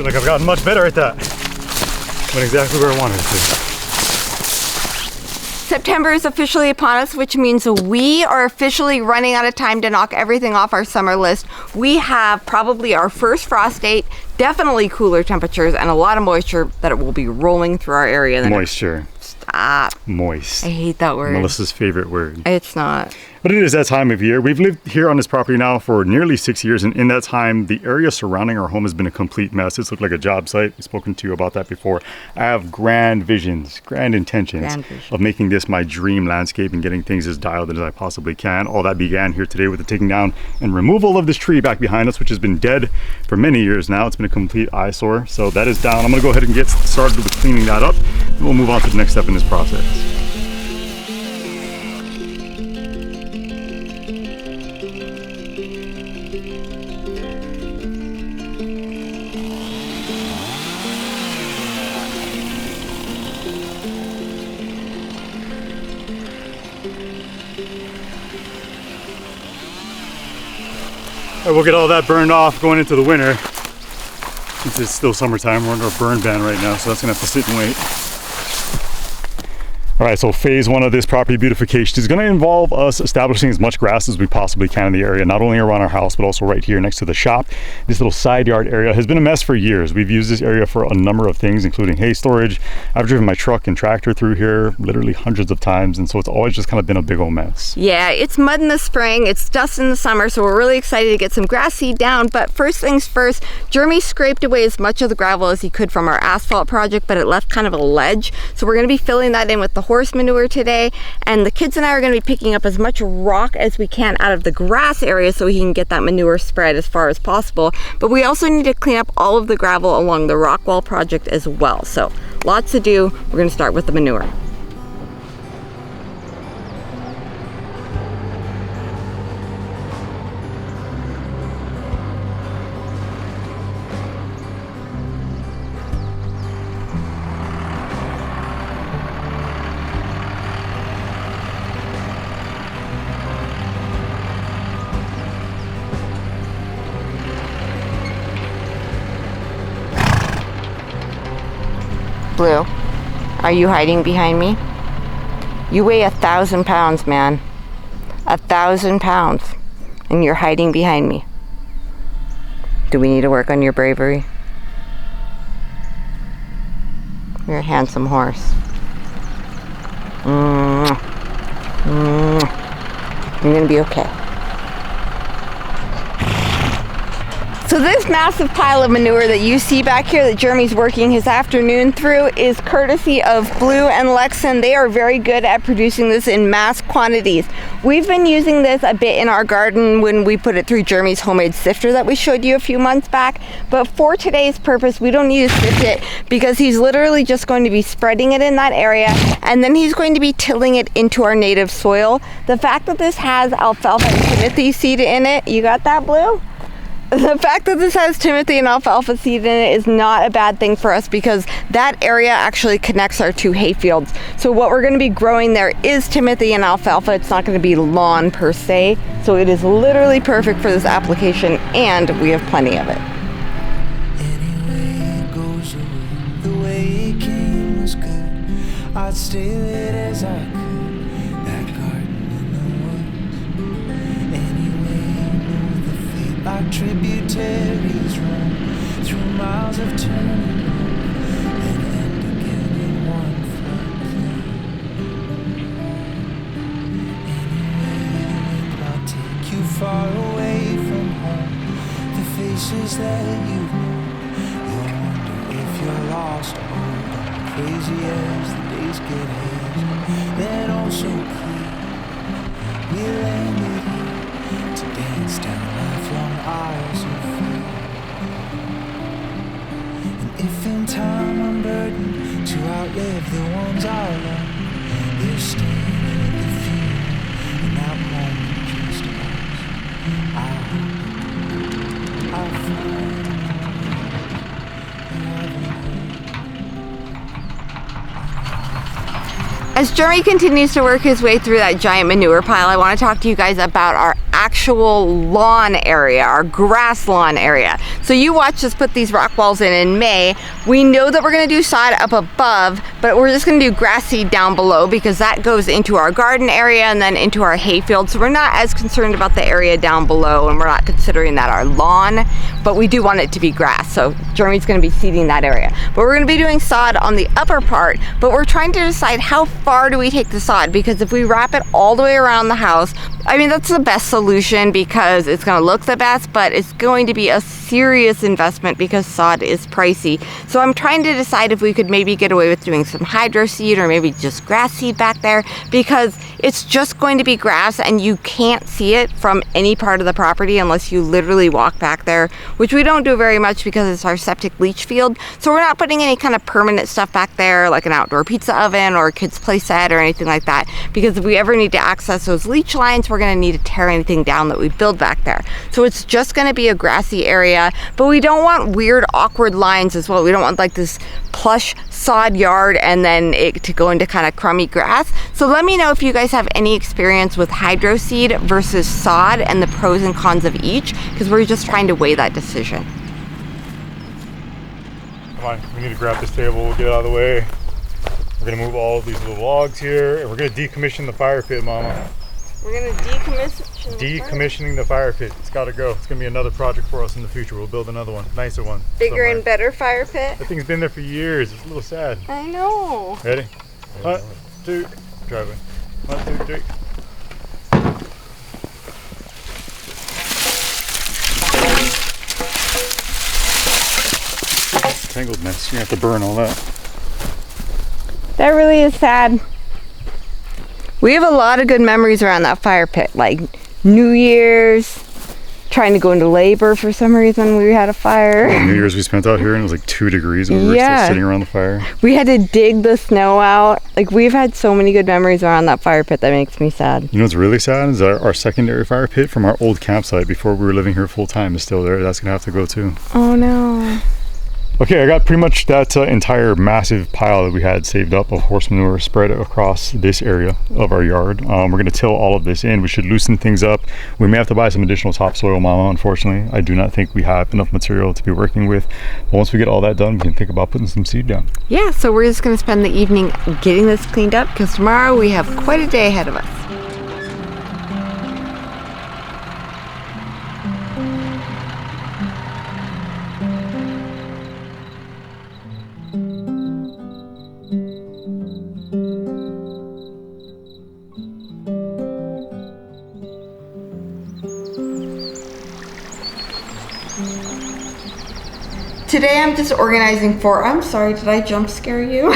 feel like I've gotten much better at that. Went exactly where I wanted it to. September is officially upon us, which means we are officially running out of time to knock everything off our summer list. We have probably our first frost date, definitely cooler temperatures, and a lot of moisture that it will be rolling through our area. Moisture. Stop. Moist. I hate that word. Melissa's favorite word. It's not. But it is that time of year. We've lived here on this property now for nearly 6 years, and in that time, the area surrounding our home has been a complete mess. It's looked like a job site. We've spoken to you about that before. I have grand visions, grand intentions of making this my dream landscape and getting things as dialed in as I possibly can. All that began here today with the taking down and removal of this tree back behind us, which has been dead for many years now. It's been a complete eyesore. So that is down. I'm gonna go ahead and get started with cleaning that up, and we'll move on to the next step in this process. We'll get all that burned off going into the winter. Since it's still summertime, we're under a burn ban right now, so that's gonna have to sit and wait. All right, so phase one of this property beautification is gonna involve us establishing as much grass as we possibly can in the area, not only around our house, but also right here next to the shop. This little side yard area has been a mess for years. We've used this area for a number of things, including hay storage. I've driven my truck and tractor through here literally hundreds of times, and so it's always just kind of been a big old mess. Yeah, it's mud in the spring, it's dust in the summer, so we're really excited to get some grass seed down. But first things first, Jeremy scraped away as much of the gravel as he could from our asphalt project, but it left kind of a ledge. So we're gonna be filling that in with the horse manure today, and the kids and I are going to be picking up as much rock as we can out of the grass area so he can get that manure spread as far as possible. But we also need to clean up all of the gravel along the rock wall project as well. So lots to do. We're going to start with the manure. Blue, are you hiding behind me? You weigh 1,000 pounds, man. 1,000 pounds. And you're hiding behind me. Do we need to work on your bravery? You're a handsome horse. You're gonna be okay. So this massive pile of manure that you see back here that Jeremy's working his afternoon through is courtesy of Blue and Lexan. They are very good at producing this in mass quantities. We've been using this a bit in our garden when we put it through Jeremy's homemade sifter that we showed you a few months back. But for today's purpose, we don't need to sift it because he's literally just going to be spreading it in that area, and then he's going to be tilling it into our native soil. The fact that this has alfalfa and timothy seed in it, you got that, Blue? The fact that this has timothy and alfalfa seed in it is not a bad thing for us because that area actually connects our two hay fields. So what we're going to be growing there is timothy and alfalfa. It's not going to be lawn per se. So it is literally perfect for this application, and we have plenty of it. Anyway it goes away, the way it came was good. I'd steal it as I could, that garden in the woods. Anyway, the feet like tributaries run through miles of turning and end again in one floodplain. Anyway, I'll take you far away from home, the faces that you know. You'll wonder if you're lost or gone crazy as the days get hazy, then also clear. We landed here to dance down lifelong aisles of fear. And if in time I'm burdened to outlive the ones I love, they're staying at the funeral in that moment just us. I'll find As Jeremy continues to work his way through that giant manure pile, I want to talk to you guys about our actual lawn area, our grass lawn area. So you watch us put these rock walls in May. We know that we're gonna do sod up above, but we're just gonna do grass seed down below because that goes into our garden area and then into our hayfield. So we're not as concerned about the area down below, and we're not considering that our lawn, but we do want it to be grass. So Jeremy's gonna be seeding that area. But we're gonna be doing sod on the upper part, but we're trying to decide how far do we take the sod, because if we wrap it all the way around the house, I mean, that's the best solution because it's gonna look the best, but it's going to be a serious investment because sod is pricey. So I'm trying to decide if we could maybe get away with doing some hydro seed or maybe just grass seed back there, because it's just going to be grass and you can't see it from any part of the property unless you literally walk back there, which we don't do very much because it's our septic leach field. So we're not putting any kind of permanent stuff back there like an outdoor pizza oven or a kid's play set or anything like that, because if we ever need to access those leach lines, we're going to need to tear anything down that we build back there. So it's just going to be a grassy area, but we don't want weird awkward lines as well. We don't want like this plush sod yard and then it to go into kind of crummy grass. So let me know if you guys have any experience with hydro seed versus sod and the pros and cons of each, because we're just trying to weigh that decision. Come on, we need to grab this table, we'll get it out of the way. We're gonna move all of these little logs here, and we're gonna decommission the fire pit, Mama. We're gonna Decommissioning the fire pit. It's gotta go. It's gonna be another project for us in the future. We'll build another one, nicer one. Bigger somewhere. and better fire pit. That thing's been there for years. It's a little sad. I know. Ready? 1, 2, driveway. 1, 2, 3. Tangled mess. You're gonna have to burn all that. That really is sad. We have a lot of good memories around that fire pit, like New Year's, trying to go into labor for some reason. We had a fire. New Year's we spent out here and it was like 2 degrees and we were still sitting around the fire. We had to dig the snow out. Like, we've had so many good memories around that fire pit that makes me sad. You know what's really sad is our secondary fire pit from our old campsite before we were living here full time is still there. That's gonna have to go too. Oh no. Okay, I got pretty much that entire massive pile that we had saved up of horse manure spread across this area of our yard. We're going to till all of this in. We should loosen things up. We may have to buy some additional topsoil, Mama, unfortunately. I do not think we have enough material to be working with. But once we get all that done, we can think about putting some seed down. Yeah, so we're just going to spend the evening getting this cleaned up because tomorrow we have quite a day ahead of us. Today I'm just organizing for, I'm sorry, did I jump scare you?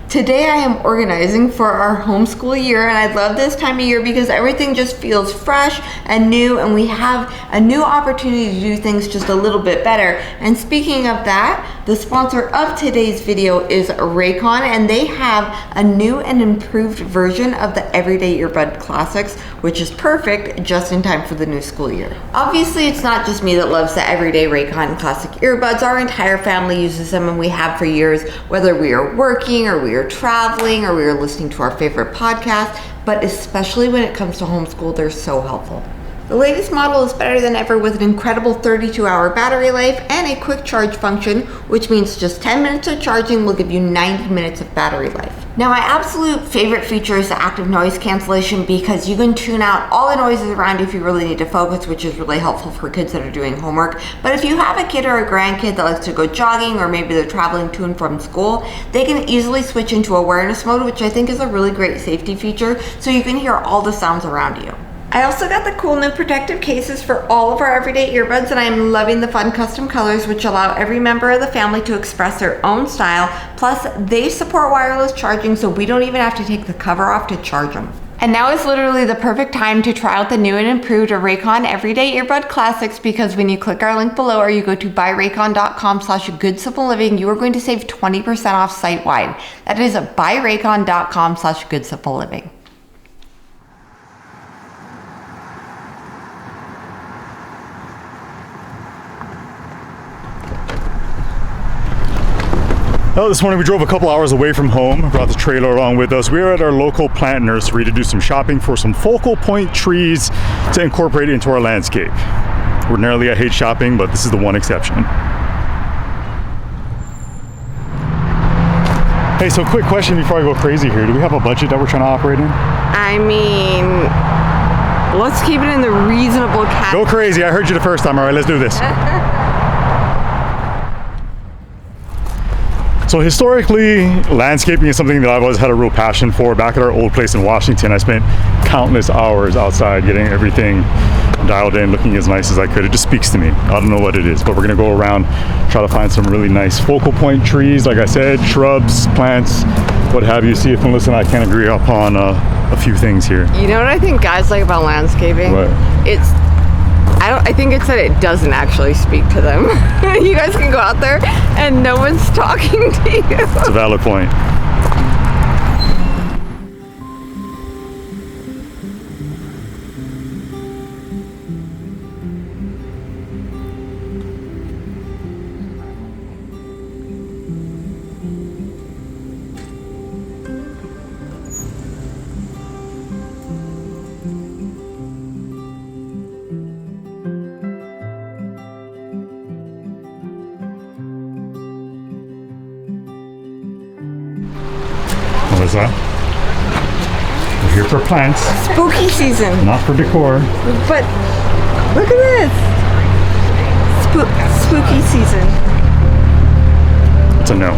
Today I am organizing for our homeschool year, and I love this time of year because everything just feels fresh and new, and we have a new opportunity to do things just a little bit better. And speaking of that, the sponsor of today's video is Raycon, and they have a new and improved version of the Everyday Earbud Classics, which is perfect just in time for the new school year. Obviously, it's not just me that loves the Everyday Raycon Classic earbuds. Our entire family uses them, and we have for years, whether we are working or we are traveling or we are listening to our favorite podcast, but especially when it comes to homeschool, they're so helpful. The latest model is better than ever with an incredible 32-hour battery life and a quick charge function, which means just 10 minutes of charging will give you 90 minutes of battery life. Now, my absolute favorite feature is the active noise cancellation because you can tune out all the noises around you if you really need to focus, which is really helpful for kids that are doing homework. But if you have a kid or a grandkid that likes to go jogging, or maybe they're traveling to and from school, they can easily switch into awareness mode, which I think is a really great safety feature, so you can hear all the sounds around you. I also got the cool new protective cases for all of our everyday earbuds, and I'm loving the fun custom colors which allow every member of the family to express their own style. Plus, they support wireless charging, so we don't even have to take the cover off to charge them. And now is literally the perfect time to try out the new and improved Raycon Everyday Earbud Classics, because when you click our link below or you go to buyraycon.com/goodsimpleliving, you are going to save 20% off site-wide. That is buyraycon.com/goodsimpleliving. Well, this morning we drove a couple hours away from home, brought the trailer along with us. We are at our local plant nursery to do some shopping for some focal point trees to incorporate into our landscape. Ordinarily I hate shopping, but this is the one exception. Hey, so quick question before I go crazy here. Do we have a budget that we're trying to operate in? I mean, let's keep it in the reasonable Go crazy, I heard you the first time. All right, let's do this. So historically, landscaping is something that I've always had a real passion for. Back at our old place in Washington, I spent countless hours outside getting everything dialed in, looking as nice as I could. It just speaks to me. I don't know what it is, but we're gonna go around, try to find some really nice focal point trees, like I said, shrubs, plants, what have you. See if Melissa and I can agree upon a few things here. You know what I think guys like about landscaping? What? I think it's that it doesn't actually speak to them. You guys can go out there and no one's talking to you. That's a valid point. Melissa, we're here for plants, Spooky season. not for decor. But look at this. Spooky season. It's a no.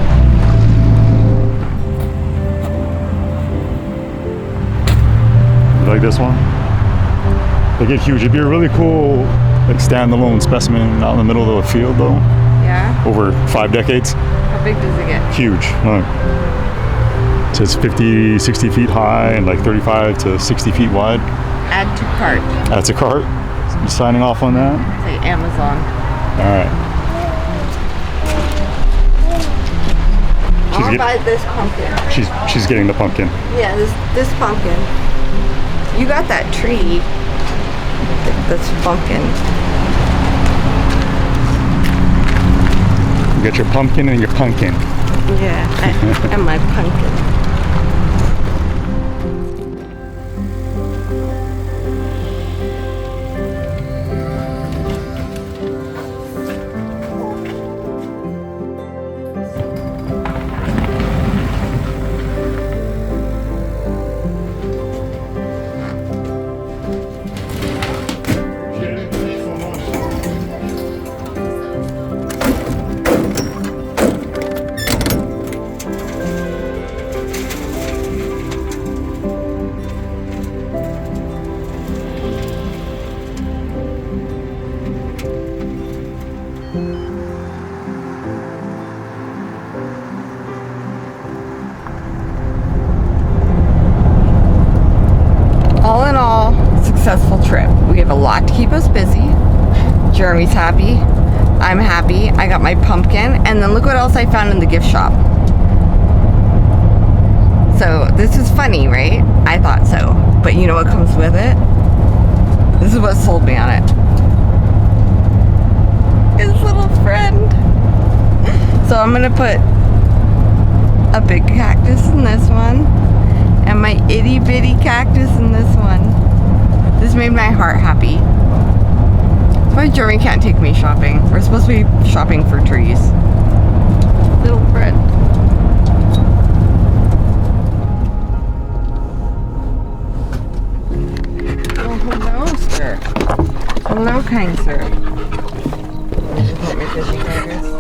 You like this one? They get huge. It'd be a really cool, like, standalone specimen out in the middle of a field, though. Yeah? Over 5 decades. How big does it get? Huge. Look. It says 50, 60 feet high and like 35 to 60 feet wide. Add to cart. That's a cart. You signing off on that? Say Amazon. All right. I'll buy this pumpkin. She's getting the pumpkin. Yeah, this pumpkin. You got that tree. That's pumpkin. You got your pumpkin and your pumpkin. Yeah, and my pumpkin. All in all, successful trip. We have a lot to keep us busy. Jeremy's happy. I'm happy. I got my pumpkin. And then look what else I found in the gift shop. So this is funny, right? I thought so. But you know what comes with it? This is what sold me on it. His little friend. So I'm gonna put a big cactus in this one. And my itty bitty cactus in this one. This made my heart happy. That's why Jeremy can't take me shopping. We're supposed to be shopping for trees. Little friend. Oh, hello, sir. Hello, kind sir. Just want my fishy crackers.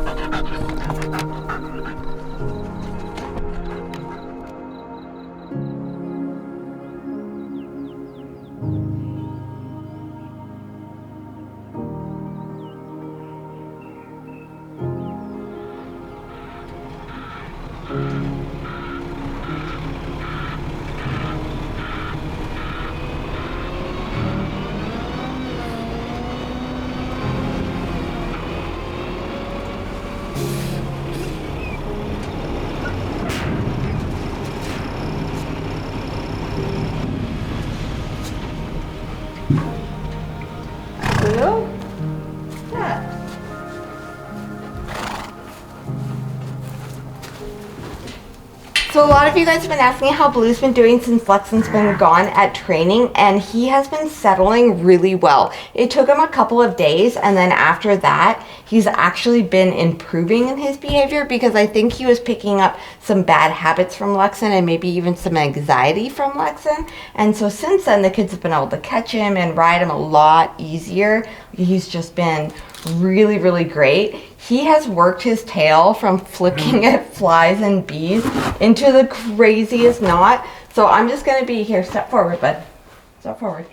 So a lot of you guys have been asking how Blue's been doing since Lexon's been gone at training, and he has been settling really well. It took him a couple of days, and then after that, he's actually been improving in his behavior, because I think he was picking up some bad habits from Lexon and maybe even some anxiety from Lexon. And so since then, the kids have been able to catch him and ride him a lot easier. He's just been really, really great. He has worked his tail from flicking at flies and bees into the craziest knot. So I'm just gonna be here, step forward, bud. Step forward.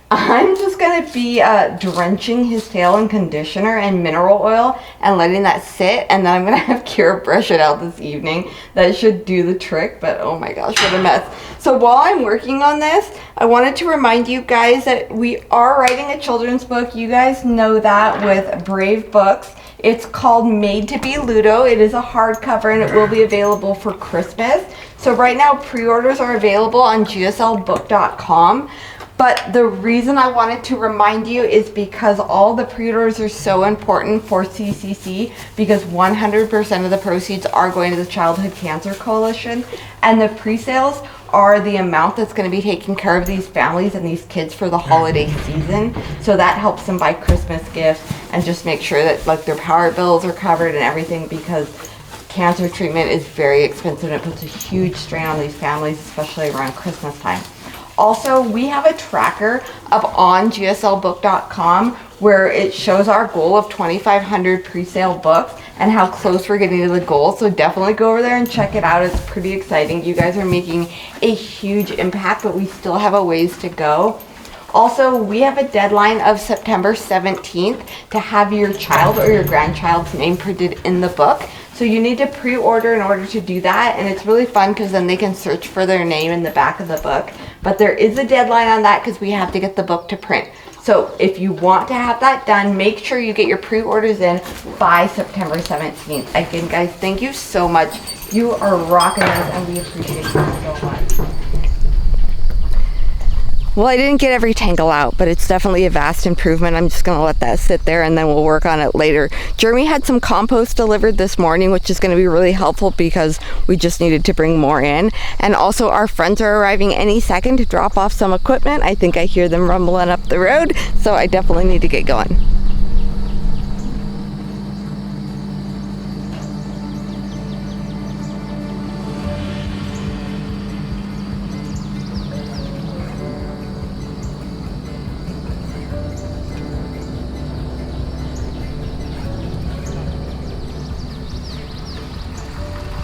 I'm just gonna be drenching his tail in conditioner and mineral oil and letting that sit, and then I'm gonna have Kira brush it out this evening. That should do the trick, but oh my gosh, what a mess. So while I'm working on this, I wanted to remind you guys that we are writing a children's book. You guys know that with Brave Books. It's called Made to Be Ludo. It is a hardcover and it will be available for Christmas. So right now pre-orders are available on gslbook.com. But the reason I wanted to remind you is because all the pre-orders are so important for CCC, because 100% of the proceeds are going to the Childhood Cancer Coalition, and the pre-sales are the amount that's going to be taking care of these families and these kids for the holiday season. So that helps them buy Christmas gifts and just make sure that like their power bills are covered and everything, because cancer treatment is very expensive and it puts a huge strain on these families, especially around Christmas time. Also, we have a tracker up on gslbook.com where it shows our goal of 2,500 pre-sale books and how close we're getting to the goal. So definitely go over there and check it out. It's pretty exciting. You guys are making a huge impact, but we still have a ways to go. Also, we have a deadline of September 17th to have your child or your grandchild's name printed in the book. So you need to pre-order in order to do that, and it's really fun because then they can search for their name in the back of the book. But there is a deadline on that because we have to get the book to print. So if you want to have that done, make sure you get your pre-orders in by September 17th. Again, guys, thank you so much. You are rocking us, and we appreciate you so much. Well, I didn't get every tangle out, but it's definitely a vast improvement. I'm just gonna let that sit there and then we'll work on it later. Jeremy had some compost delivered this morning, which is gonna be really helpful because we just needed to bring more in. And also our friends are arriving any second to drop off some equipment. I think I hear them rumbling up the road, so I definitely need to get going.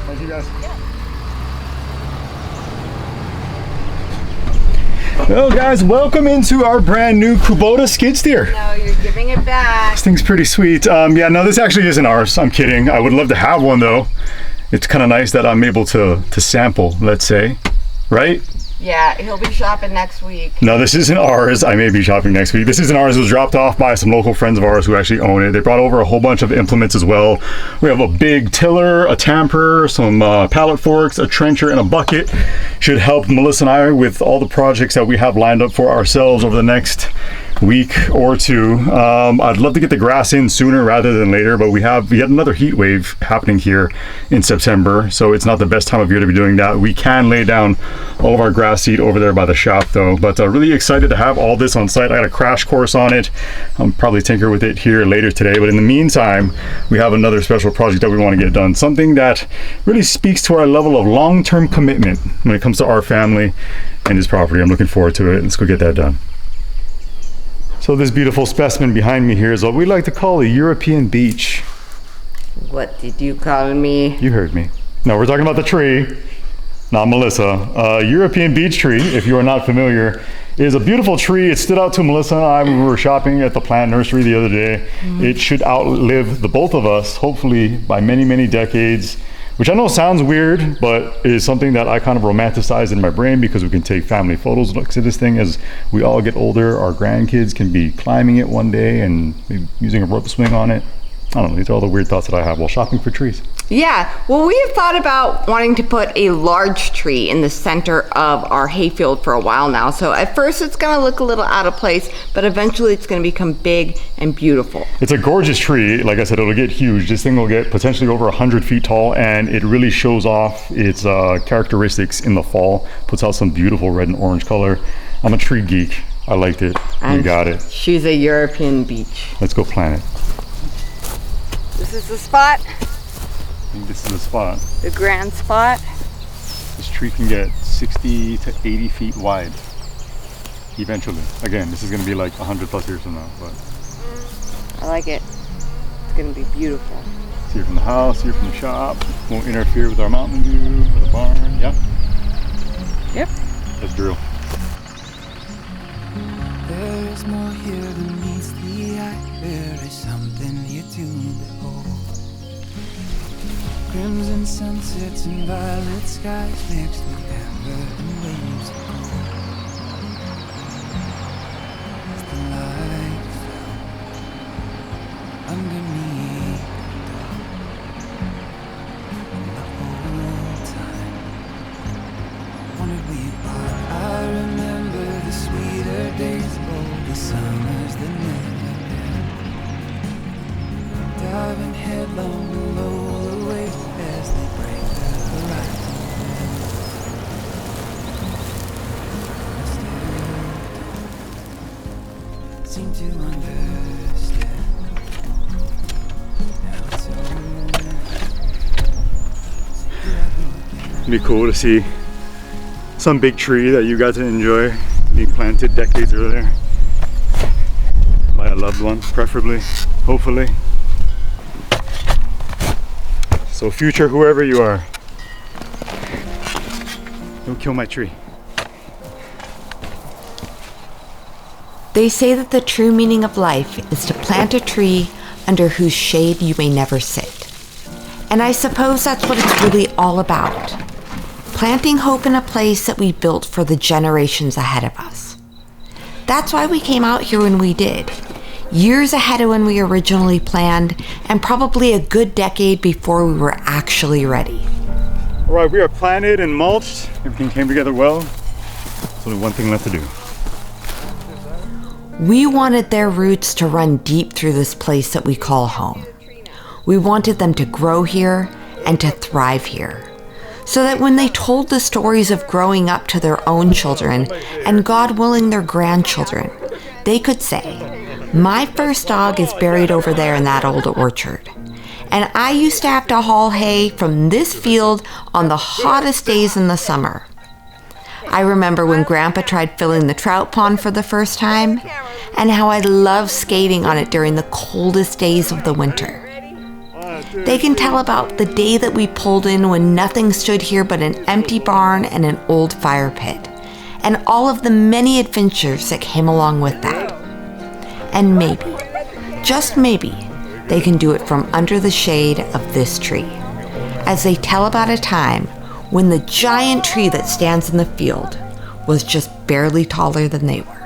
Thank you guys. Well guys, welcome into our brand new Kubota skid steer. No, you're giving it back. This thing's pretty sweet. Yeah, no, this actually isn't ours. I'm kidding. I would love to have one though. It's kind of nice that I'm able to sample, let's say, right? Yeah, he'll be shopping next week. No, this isn't ours. I may be shopping next week. This isn't ours. It was dropped off by some local friends of ours who actually own it. They brought over a whole bunch of implements as well. We have a big tiller, a tamper, some pallet forks, a trencher, and a bucket. Should help Melissa and I with all the projects that we have lined up for ourselves over the next week or two. I'd love to get the grass in sooner rather than later, but we have yet another heat wave happening here in September, so it's not the best time of year to be doing that. We can lay down all of our grass seed over there by the shop though, but really excited to have all this on site. I got a crash course on it. I'll probably tinker with it here later today, but in the meantime, we have another special project that we want to get done, something that really speaks to our level of long-term commitment when it comes to our family and this property. I'm looking forward to it. Let's go get that done. So this beautiful specimen behind me here is what we like to call a European beech. What did you call me? You heard me. No, we're talking about the tree, not Melissa. European beech tree, if you are not familiar, is a beautiful tree. It stood out to Melissa and I when we were shopping at the plant nursery the other day. It should outlive the both of us, hopefully by many, many decades. Which I know sounds weird, but is something that I kind of romanticize in my brain because we can take family photos next to this thing as we all get older. Our grandkids can be climbing it one day and using a rope swing on it. I don't know, these are all the weird thoughts that I have while shopping for trees. Yeah, well, we have thought about wanting to put a large tree in the center of our hayfield for a while now. So at first it's going to look a little out of place, but eventually it's going to become big and beautiful. It's a gorgeous tree. Like I said, it'll get huge. This thing will get potentially over 100 feet tall, and it really shows off its characteristics in the fall. Puts out some beautiful red and orange color. I'm a tree geek. I liked it. We got it. She's a European beech. Let's go plant it. This is the spot. I think this is the spot. The grand spot. This tree can get 60 to 80 feet wide eventually. Again, this is going to be like 100 plus years from now. But I like it. It's going to be beautiful. See it from the house, see it from the shop. Won't interfere with our mountain view or the barn. Yeah? Yep. Let's drill. There's more here than meets the eye. There is something here to behold. Crimson sunsets and violet skies mixed with amber and waves of gold. As the light fell underneath the dome, and the whole time I wanted we part. I remember the sweeter days, oh, the summers that never end. Diving headlong below the waves as they break the horizon. I still don't seem to understand how it's over. It'd be cool to see some big tree that you got to enjoy being planted decades earlier by a loved one, preferably, hopefully. So future whoever you are, don't kill my tree. They say that the true meaning of life is to plant a tree under whose shade you may never sit. And I suppose that's what it's really all about. Planting hope in a place that we built for the generations ahead of us. That's why we came out here when we did. Years ahead of when we originally planned, and probably a good decade before we were actually ready. All right, we are planted and mulched. Everything came together well. There's only one thing left to do. We wanted their roots to run deep through this place that we call home. We wanted them to grow here and to thrive here, so that when they told the stories of growing up to their own children, and God willing their grandchildren, they could say, my first dog is buried over there in that old orchard. And I used to have to haul hay from this field on the hottest days in the summer. I remember when Grandpa tried filling the trout pond for the first time, and how I loved skating on it during the coldest days of the winter. They can tell about the day that we pulled in when nothing stood here but an empty barn and an old fire pit, and all of the many adventures that came along with that. And maybe, just maybe, they can do it from under the shade of this tree, as they tell about a time when the giant tree that stands in the field was just barely taller than they were.